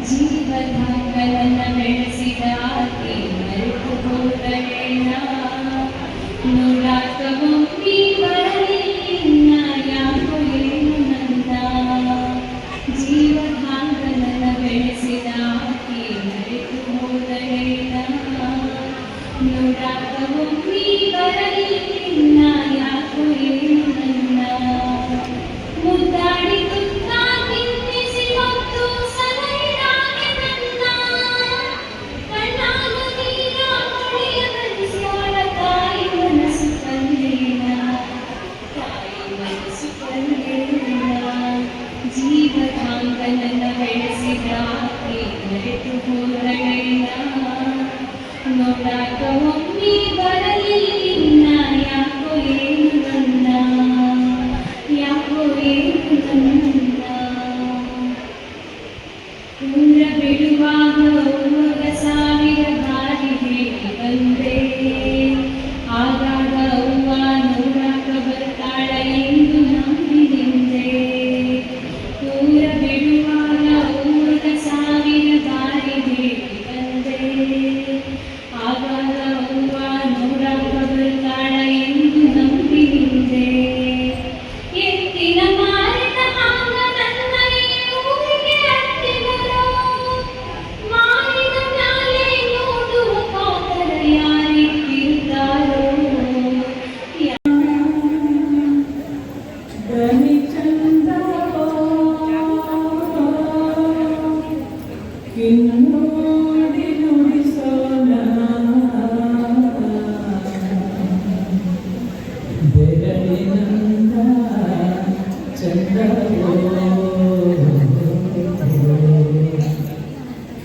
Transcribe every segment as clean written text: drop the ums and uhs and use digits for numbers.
ಜೀವಧಾಂಗಲನ್ನ ಬೆಳೆಸಿದ ಆಕೆ ಮರೆತು ಹೋದಳೇನ ನೋಡಾಕ ಒಮ್ಮಿ ಬರಲಿಲ್ಲ ಯಾಕೋ ಏನು ನಂದ ಜೀವಧಾಂಗಲನ್ನ ಬೆಳೆಸಿದ ಆಕೆ ಮರೆತು ಹೋದಳೇನ ನೋಡಾಕ ಒಮ್ಮಿ ಬರಲಿಲ್ಲ ಯಾಕೋ ಏನು ನಂದ ಮುದ್ದಾಡಿ ಜೀವಧಾಂಗಲನ್ನ ಬೆಳೆಸಿದ ಆಕೆ ಮರೆತು ಹೋದಳೇನ ನೋಡಾಕ ಒಮ್ಮಿ ಬರಲಿಲ್ಲ ಯಾಕೋ ಏನು ನಂದ ಯಾಕೋ ಏನು ನಂದ ಊರ ಬಿಡುವಾಗ ಹೋಗುವಾಗ ಸಾವಿರ ಬಾರಿ ಹೇಳಿ ಬಂದೆ ಆಗಾಗ ಅವ್ವ ನೋಡಾಕ ಬರ್ತಾಳ ಎಂದು ನಂಬಿದಿಂದೆ ಊರ ಬಿಡುವಾಗ ಹೋಗುವಾಗ ಸಾವಿರ ಬಾರಿ ಹೇಳಿ ಬಂದೆ ಆಗಾಗ ಅವ್ವ ನೋಡಾಕ ಬರ್ತಾಳ ಎಂದು ನಂಬಿದಿಂದೆ ಎತ್ತಿನ ಮಾರಿದ ಹಾಂಗ ನನ್ನ ಈ ಊರಿಗೆ ಹತ್ತಿದರು ಮಾರಿದ ಮ್ಯಾಲೆ ನೋಡುವ ಕಾತರ ಯಾರಿಟ್ಟಿರುತ್ತಾರೋ ಬನಿ ಚಂದವೋ ಕಿನ್ನೋಡಿ ನುಡಿಸೋಣ ಬೆರಳಿನಂದ ಚಂದವೋ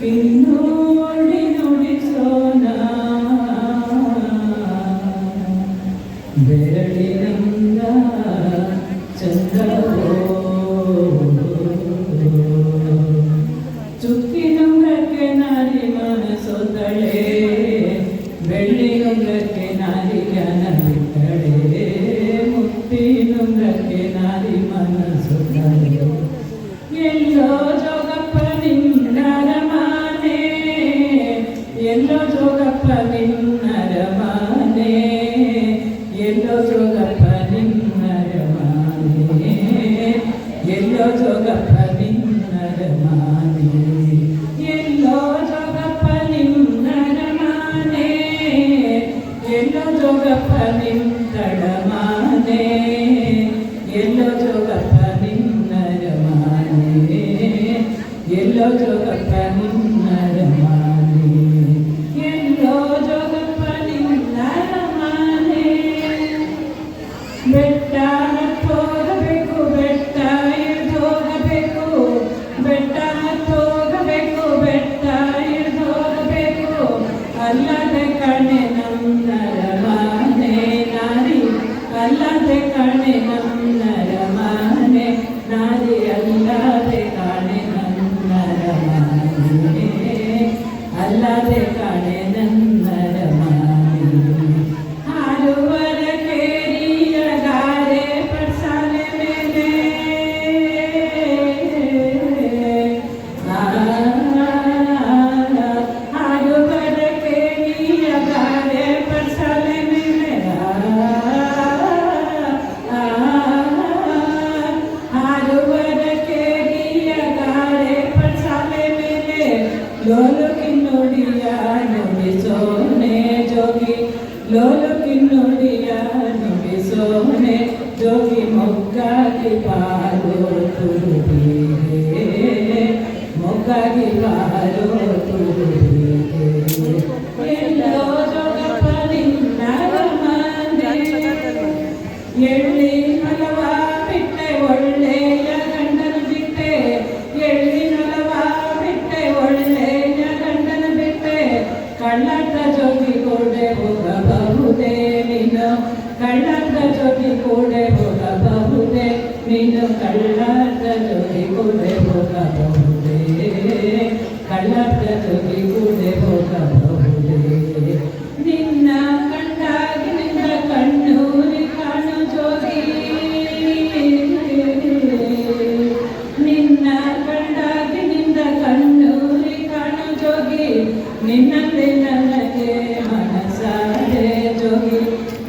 ಕಿನ್ನೋಡಿ ನುಡಿಸೋಣ ಬೆರಳಿನಂದ ಚಂದವೋ ಚುಕ್ಕಿನುಂಗಕ್ಕೆ ನಾರಿ ಮನಸೊದ್ದಳೆ ಬೆಳ್ಳಿನುಂಗಕ್ಕೆ ನಾರಿ ಜ್ಞಾನ ಬಿಟ್ಟಳೆ ಮುತ್ತಿನುಂಗಕ್ಕೆ ನಾರಿ ಮನಸೊದ್ದಳೆ ಎಲ್ಲೋ ಜೋಗಪ್ಪ ನಿನ್ನರಮಾನೆ ಎಲ್ಲೋ ಜೋಗಪ್ಪ ನಿನ್ನರಮಾನೆ ಎಲ್ಲೋ ಜೋಗಪ್ಪ ನಿನ್ನರಮಾನೆ ಎಲ್ಲೋ ಜೋಗಪ್ಪ ನಿನ್ನರಮಾನೆ ಎಲ್ಲೋ ಜೋಗಪ್ಪ ನಿನ್ನರಮಾನೆ ಎಲ್ಲೋ ಜೋಗಪ್ಪ ನಿನ್ನರಮಾನೆ ಎಲ್ಲೋ ಜೋಗಪ್ಪ ನಿನ್ನರಮಾನೆ ಎಲ್ಲೋ ಜೋಗಪ್ಪ ನಿನ್ನರಮಾನೆ ಎಲ್ಲೋ ಜೋಗಪ್ಪ ನಿನ್ನರಮಾನೆ ಬೆಟ್ಟ ಹತ್ತೋಗಬೇಕು ಬೆಟ್ಟ ಇಳಿದೋಗಬೇಕು ಬೆಟ್ಟ ಹತ್ತೋಗಬೇಕು ಬೆಟ್ಟ ಇಳಿದೋಗಬೇಕು ಅಲ್ಲದೆ ಕಣೆ ನನ್ನರಮಾನೆ ನಾರಿ ಅಲ್ಲದೆ ಕಣೆ ನನ್ನರಮಾನೆ ನಾರಿ ಅಲ್ಲದೆ ಕಣೆ ನನ್ನರಮಾನೆ ಅಲ್ಲದೆ ಕಣೆ ನನ್ನರಮಾನೆ ಹಾರುವರ ಕೇರಿಯ ಗಾರೆ ಪಡ್ಸಾಲೆ ಮೇಲೆ ಹಾರುವರ ಕೇರಿಯ ಗಾರೆ ಪಡ್ಸಾಲೆ ಮೇಲೆ ಹಾರುವರ ಕೇರಿಯ ಗಾರೆ ಪಡ್ಸಾಲೆ ಮೇಲೆ ಲೋಲು ಕಿನ್ನೋಡಿಯ ನುಡಿಸೋನೆ ಜೋಗಿ ಲೋಲು ಕಿನ್ನೋಡಿಯ ನುಡಿಸೋನೆ ಜೋಗಿ ಮೊಗ್ಗಾಗಿ ಬಾರೋ ತುರುಬಿಗೆ ಮೊಗ್ಗಾಗಿ ಬಾರೋ ತುರುಬಿಗೆ ಎಲ್ಲೋ ಜೋಗಪ್ಪ ನಿನ್ನರಮಾನೆ ಎಳ್ಳಿ ಮಲವ ಬಿಟ್ಟೆ ಒಳ್ಳೆಯ ಗಂಡನ ಬಿಟ್ಟೆ ಎಳ್ಳಿನೊಲವ ಬಿಟ್ಟೆ ಒಳ್ಳೆಯ ಗಂಡನ ಬಿಟ್ಟೆ ಕಳ್ಳಟ ಜೋಗಿ ಕೂಡೆ ಹೋಗಬಹುದೇ ನೀನು ಕಳ್ಳಟ ಜೋಗಿ ಕೂಡೆ ಹೋಗಬಹುದೇ ನೀನು ಕಳ್ಳಟ ಜೋಗಿ ಕೂಡೆ ಹೋಗಬಹುದೇ ಕಳ್ಳಟ ಜೋಗಿ ಕೂಡೆ ಹೋಗಬಹುದೇ ನಿನ್ನ ಕಂಡಾಗಿನಿಂದ ಕಣ್ಣೂರಿ ಕಾಣು ಜೋಗಿ ನಿನ್ನ ಕಂಡಾಗಿನಿಂದ ಕಣ್ಣು ನಿನ್ನಲ್ಲಿ ನನಗೆ ಮನಸಾದೆ ಜೋಗಿ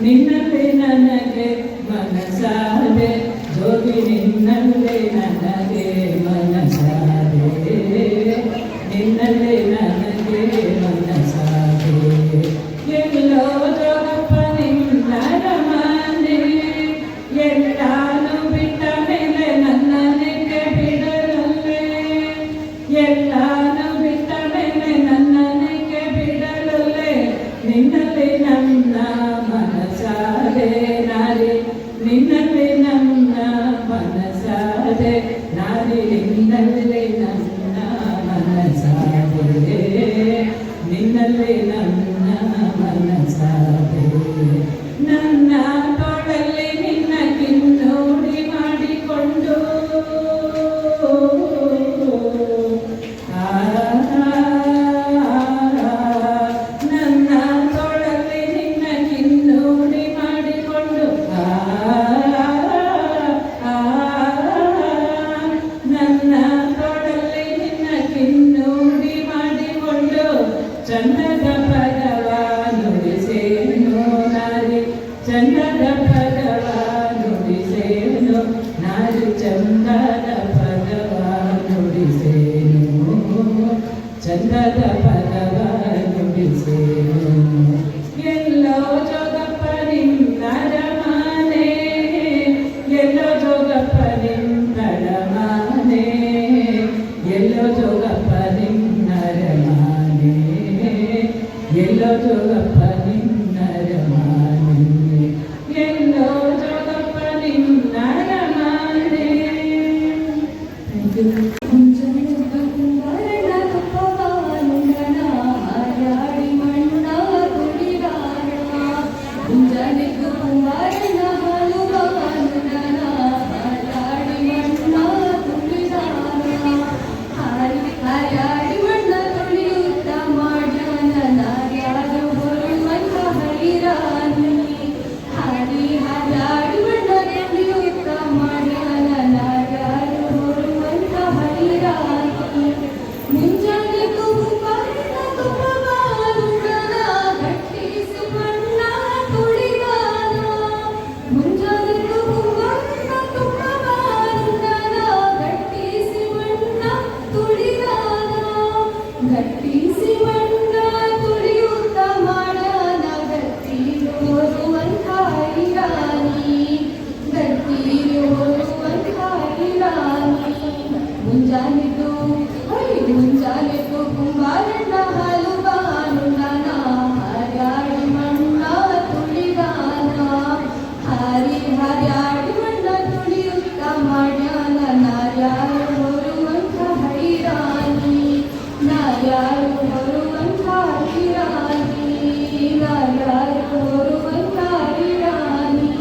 ನಿನ್ನಲ್ಲಿ ನನಗೆ ಮನಸಾದೆ ಜೋಗಿ ನಿನ್ನಲ್ಲಿ ನನಗೆ ಮನಸಾದೆ ನಿನ್ನಲ್ಲಿ ನನಗೆ ಮನಸಾದೆ ಎಲ್ಲೋ ಜೋಗಪ್ಪ ನಿನ್ನರ ಮನೆ ಎಲ್ಲಾನು ಬಿಟ್ಟ ಮೇಲೆ ನನ್ನನಿಗೆ ಬಿಡಲಲ್ಲೇ ಎಲ್ಲಾನು ಬಿಟ್ಟ ಮೇಲೆ ನನ್ನನಿಗೆ ಬಿಡಲಲ್ಲೇ ನಿನ್ನಲ್ಲಿ ನನ್ನ ಮನಸಾದೆ ನಾರಿ ನಿನ್ನಲ್ಲಿ ನನ್ನ ಮನಸಾದೆ ನಾರಿ ನಿನ್ನಲ್ಲಿ ನನ್ನ ಮನಸಾದೆ ನಿನ್ನಲ್ಲಿ ನನ್ನ ಮನಸಾದೆ ನನ್ನ ತೋಳಲ್ಲಿ ನಿನ್ನ ಕಿನ್ನೋಡಿ ಮಾಡಿಕೊಂಡು ನನ್ನ ತೋಳಲ್ಲಿ ನಿನ್ನ ಕಿನ್ನೋಡಿ ಮಾಡಿಕೊಂಡು ನನ್ನ ತೋಳಲ್ಲಿ ನಿನ್ನ ಕಿನ್ನೋಡಿ ಮಾಡಿಕೊಂಡು ಚಂದದ ಪದವ ನುಡಿಸೇನು ನಾರಿ ಚಂದದ ಪದವ ನುಡಿಸೇನು ನಾರಿ ಚಂದದ ಪದವ ನುಡಿಸೇನು ಚಂದದ ಪದವ ನುಡಿಸೇನು ಎಲ್ಲೋ ಜೋಗಪ್ಪ ನಿನ್ನರ ಮನೆ ಎಲ್ಲೋ ಜೋಗಪ್ಪ ನಿನ್ನರ ಮನೆ ಎಲ್ಲೋ ಜೋಗಪ್ಪ ನಿನ್ನರ ಮನೆ ಎಲ್ಲೋ ಜೋಗಪ್ಪ ನಿನ್ನರ ಮನೆ ಎಲ್ಲೋ ಜೋಗಪ್ಪ ನಿನ್ನರ ಮನೆ. ಮುಂಜಾನೆದ್ದು ಕುಂಬಾರಣ್ಣ ಹಾಲು ಬಾನು ನಾನ ಹರ್ಯಾಡಿ ಮಣ್ಣ ತುಳಿದಾನ ಹಾರಿ ಹರ್ಯಾಡಿ ಮಣ್ಣ ತುಳಿಯುತ್ತ ಮಾಡ್ಯಾನ ನಾರ್ಯಾರು ಹೊರುವಂಥ ಹೈರಾಣಿ ನಾರ್ಯಾರು ಹೊರುವಂಥ ಹೈರಾಣಿ ನಾರ್ಯಾರು ಹೊರುವಂಥ ಹೈರಾಣಿ.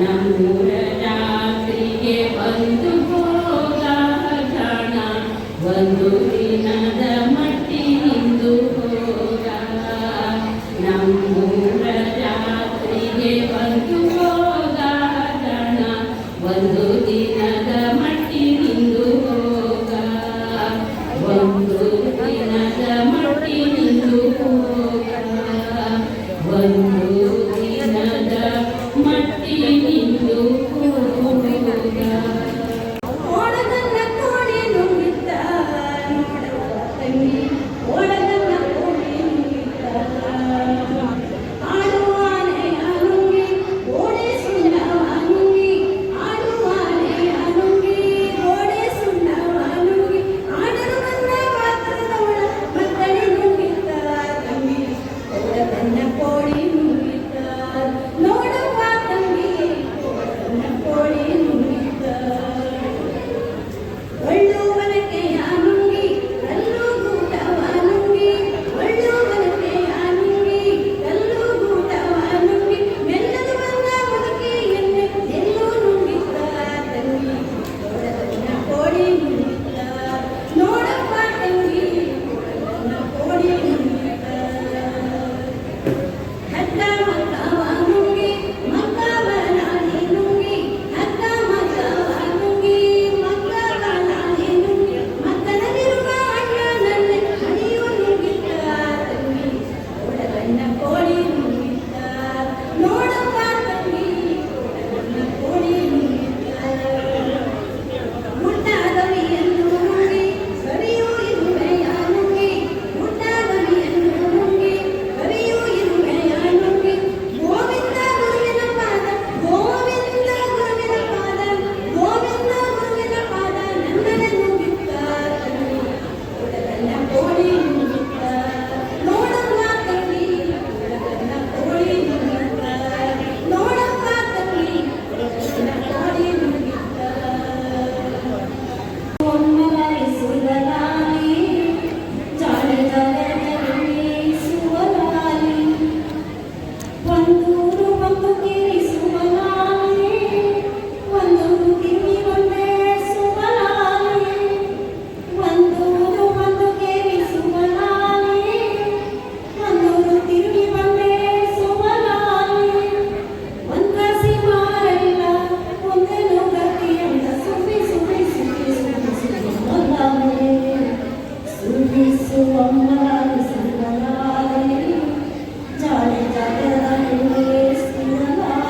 ನಮ್ಮೂರ ಜಾತ್ರೆಗೆ ಬಂದು ಹೋಗ ಜಾಣ ಒಂದು ದಿನದ ಮಟ್ಟಿನಿಂದು ಹೋಗ ನಮ್ಮೂರ ಜಾತ್ರೆಗೆ ಬಂದು ಹೋಗ ಜಾಣ ಒಂದು ದಿನದ ಮಟ್ಟಿನಿಂದು ಹೋಗ ಒಂದು ದಿನದ ಮಟ್ಟಿನಿಂದು ಹೋಗ ಒಂದು ದಿನದ ಮಟ್ಟಿನಿಂದು ಹೋಗ ಓಡಗನ್ನ ಕೋಣೆ ನುಂಗಿದ್ದ ನೋಡುವ ತಂಗಿ ಓಡಗನ್ನ ಕೋಣೆ ನುಂಗಿದ್ದ ಆಡುವಾನೆ ಅನುಂಗಿ ಓಡೆ ಸುಣ್ಣವ ಅನುಂಗಿ ಆಡುವಾನೆ ಅನುಂಗಿ ಓಡೆ ಸುಣ್ಣವ ಅನುಂಗಿ ಆಡಲು ಬಂದ ಪಾತ್ರದವಳ ಮಕ್ಕಳಿ ನುಂಗಿದ್ದ ತಂಗಿ ಓಡಗನ್ನ ಕೋಣೆ ನುಂಗಿದ್ದ ನೋಡುವ ತಂಗಿ ಓಡಗನ್ನ ಕೋಣೆ ನುಂಗಿದ್ದ ಒಳ್ಳುವನಕ್ಕೆ ಅನುಂಗಿ ಕಲ್ಲು ಗೂಟವ ಅನುಂಗಿ ಒಳ್ಳುವನಕ್ಕೆ ಅನುಂಗಿ ಕಲ್ಲು ಗೂಟವ ಅನುಂಗಿ ಮೆಲ್ಲದು ಬಂದ ಮುದುಕಿ ಎನ್ನೆ ಎಲ್ಲೂ ನುಂಗಿದ್ದ ತಂಗಿ ಓಡಗನ್ನ ಕೋಡಿ ನುಂಗಿದ್ದ ನೋಡಪ್ಪ ತಂಗಿ ಓಡಗನ್ನ ಕೋಡಿ ನುಂಗಿದ್ದ ಹಗ್ಗ ಮಕ್ಕವ ನುಂಗಿ ಮಕ್ಕವ ನಾನೇ ನುಂಗಿ ಹಗ್ಗ ಮಕ್ಕವ ನುಂಗಿ ಮಕ್ಕವ ನಾನೇ ನುಂಗಿ ಮಕ್ಕಳದಿರುವ ಅಣ್ಣನನ್ನೇ ಹಣಿಯು ನುಂಗಿದ್ದ ತಂಗಿ ಓಡಗನ್ನ ಕೋಡಿ ನುಂಗಿದ್ದ ನೋಡಪ್ಪ ತಂಗಿ ಓಡಗನ್ನ ಕೋಡಿ ನುಂಗಿದ್ದ ಮುಟ್ಟಾದವಿಯನ್ನು ನುಂಗಿ ಕವಿಯೂ ಇರುವೆಯ ನುಂಗಿ ಮುಟ್ಟಾದವಿಯನ್ನು ನುಂಗಿ ಕವಿಯೂ ಇರುವೆಯ ನುಂಗಿ ಗೋವಿಂದ ಗುರುವಿನ ಪಾದ ಗೋವಿಂದ ಗುರುವಿನ ಪಾದ ಗೋವಿಂದ ಗುರುವಿನ ಪಾದ ನನ್ನನೆ ನುಂಗಿದ್ದ ತಂಗಿ ಓಡಗನ್ನ ಕೋಡಿ ನುಂಗಿದ್ದ ನೋಡಪ್ಪ ತಂಗಿ ಓಡಗನ್ನ ಕೋಡಿ ನುಂಗಿದ್ದ ನೋಡಪ್ಪ ತಂಗಿ ಓಡಗನ್ನ ಕೋಡಿ ನುಂಗಿದ್ದ ಒಮ್ಮಲೈ ಸುರಲಾಲಿ ಜಾಡೆ ಜಾಡದಲ್ಲಿ ಸುವಲಾಲಿ ಒಂದೂರು ಒಂದು ಕಿರಿ ಸುವಲಾಲಿ ಒಂದೂರು ಕಿರಿ ಒಂದೇ ಸುವಲಾಲಿ ಒಂದೂರು ಒಂದು ಕಿರಿ ಸುವಲಾಲಿ ಒಂದೂರು ತಿರುಗಿ ಒಂದೇ ಸುವಲಾಲಿ ಒಂದಸಿ ಮಾರಿಲ್ಲ ಒಂದೇನು ಗತಿಯಂತ ಸುಮ್ಮಿ ಸುಮ್ಮಿ ಸುಮ್ಮಿ ಸುಮ್ಮಿ ಸುಮ್ಮಿ ಮೊದಲಾಲಿ ಸುಮ್ಮಲಾಲಿ ಸುಮ್ಮಲಾಲಿ ಜಾಡೆ ಜಾಡದಲ್ಲಿ ಸುವಲಾಲಿ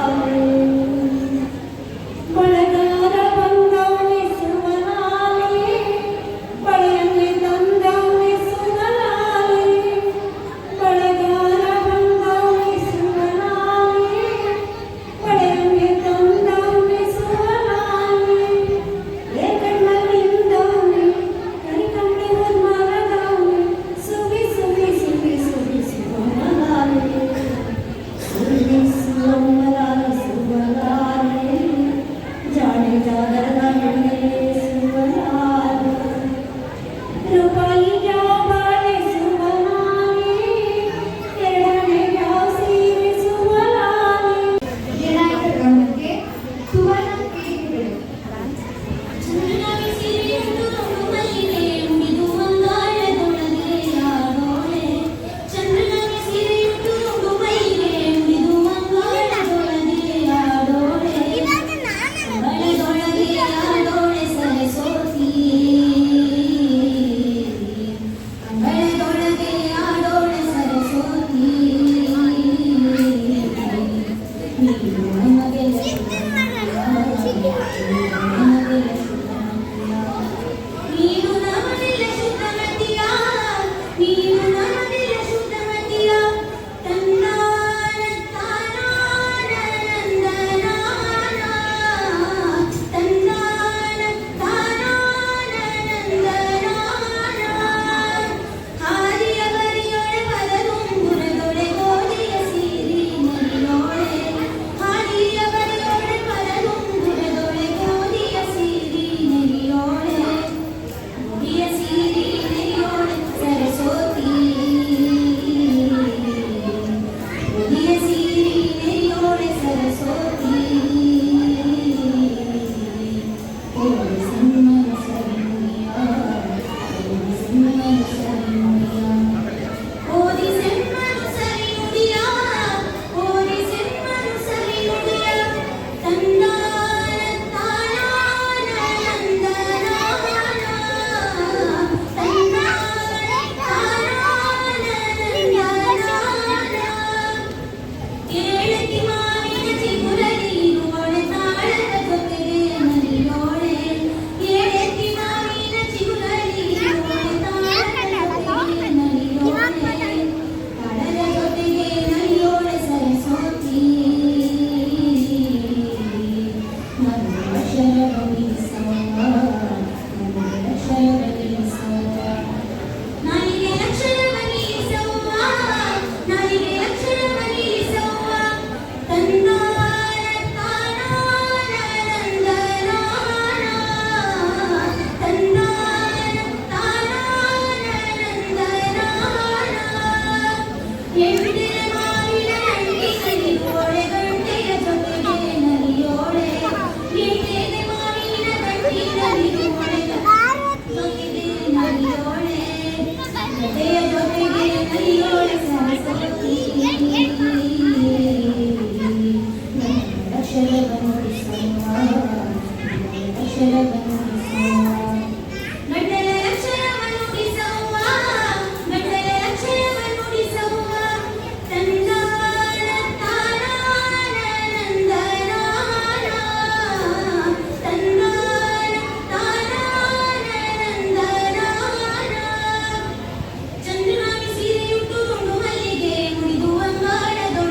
ಚಂದ್ರನಾಗಿ ಸೀರೆಯುಟ್ಟುಕೊಂಡು ಮಲ್ಲಿಗೆ ಮುಡಿದು ಅಂಗಾಡದೊಳಗೆ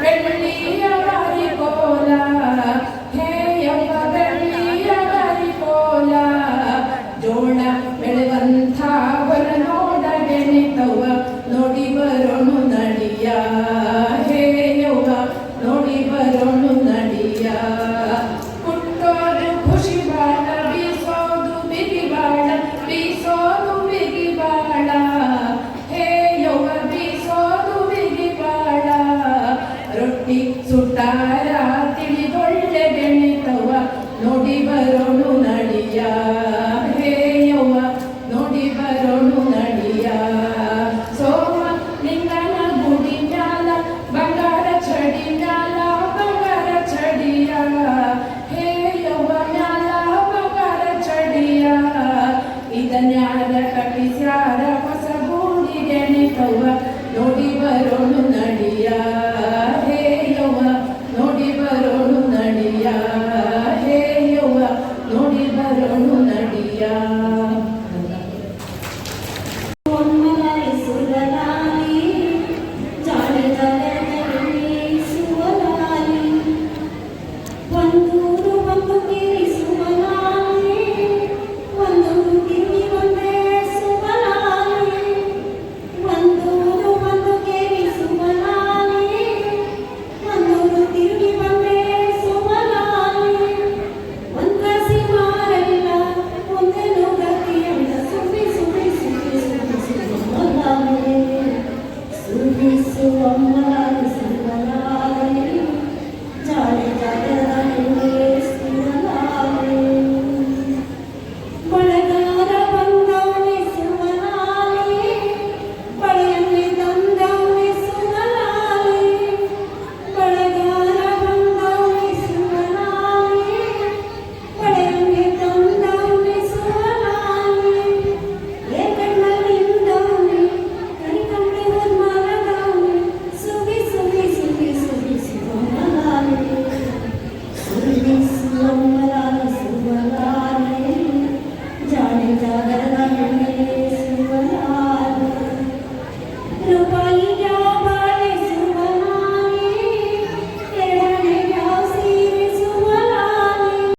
ಬೆಳ್ಳಿಯ ಬಾರಿ ಕೋಲ ಹೇ ಯವ್ವ ಸಾಗರದ